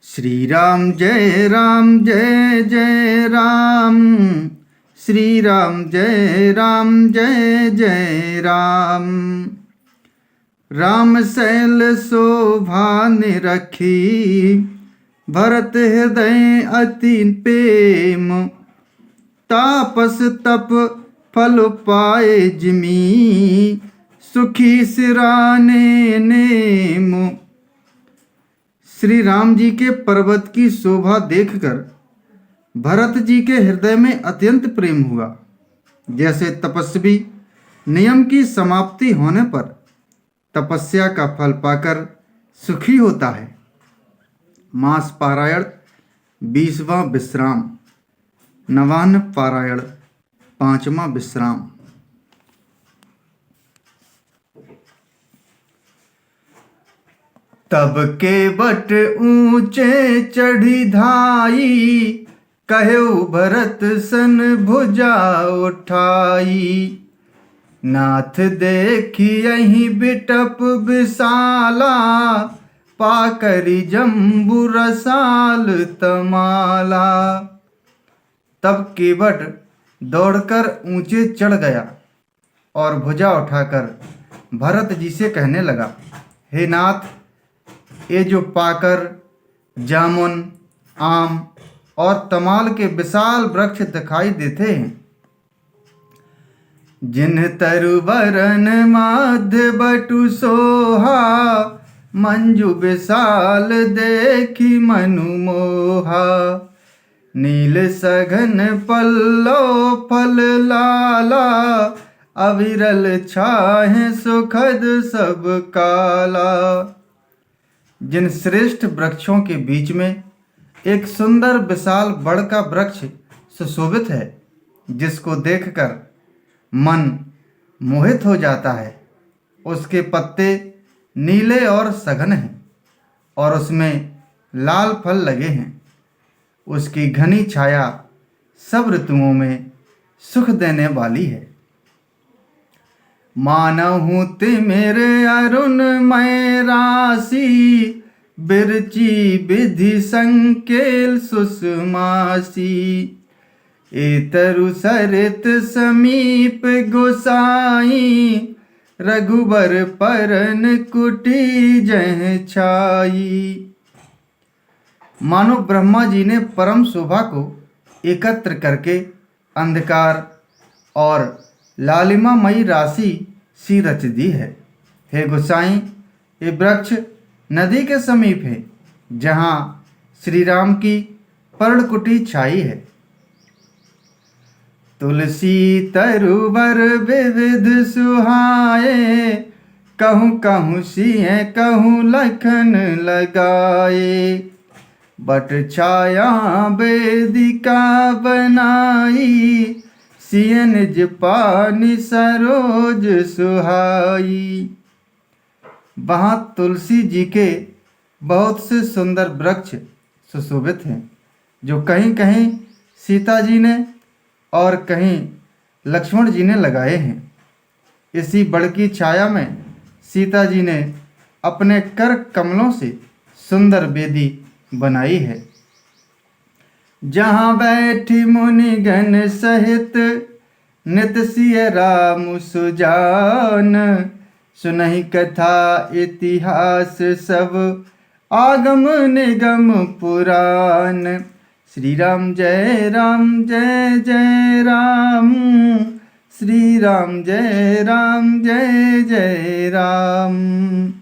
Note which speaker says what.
Speaker 1: श्री राम जय जय राम। श्री राम जय जय राम। राम शैल शोभा निरखी, भरत हृदय अति प्रेम। तापस तप फल पाए जिमी, सुखी सिराने नेम। श्री राम जी के पर्वत की शोभा देखकर भरत जी के हृदय में अत्यंत प्रेम हुआ। जैसे तपस्वी नियम की समाप्ति होने पर तपस्या का फल पाकर सुखी होता है। मास पारायण 20वां विश्राम, नवान्न पारायण 5वां विश्राम। तब के बट ऊंचे चढ़ी धाई, कहु भरत सन भुजा उठाई। नाथ देखी यही बिटप विशाला, पाकरी जम्बू रसाल तमाला। तब केवट दौड़कर ऊंचे चढ़ गया और भुजा उठाकर भरत जी से कहने लगा, हे नाथ, ये जो पाकर, जामुन, आम और तमाल के विशाल वृक्ष दिखाई देते हैं, जिन तरुवरन माध्य बटु सोहा, मंजु विशाल देखी मनु मोहा। नील सघन पल्लो फल लाला, अविरल छाहे सुखद सब काला। जिन श्रेष्ठ वृक्षों के बीच में एक सुंदर विशाल बड़ का वृक्ष सुशोभित है, जिसको देखकर मन मोहित हो जाता है। उसके पत्ते नीले और सघन हैं और उसमें लाल फल लगे हैं। उसकी घनी छाया सब ऋतुओं में सुख देने वाली है। मानहु तिमिर अरुण मय राशि, बिरची विधि संकेल सुषमासी। एतरु सरित समीप गोसाई, रघुबर परन कुटी जह छाई। मानो ब्रह्मा जी ने परम शोभा को एकत्र करके अंधकार और लालिमामयी राशि सी रच दी है। हे गोसाई, ये वृक्ष नदी के समीप है, जहाँ श्री राम की पर्णकुटी छाई है। तुलसी तरुवर विविध सुहाए, कहूँ कहूँ सिंह कहूँ लखन लगाए। बट छाया वेदिका बनाई, सिय निज पानी सरोज सुहाई। वहाँ तुलसी जी के बहुत से सुंदर वृक्ष सुशोभित हैं, जो कहीं कहीं सीता जी ने और कहीं लक्ष्मण जी ने लगाए हैं। इसी बड़ की छाया में सीता जी ने अपने कर कमलों से सुंदर वेदी बनाई है। जहाँ बैठी मुनिगण सहित, नित सिय राम सुजान। सुनहि कथा इतिहास सब, आगम निगम पुराण। श्री राम जय जय राम। श्री राम जय जय राम।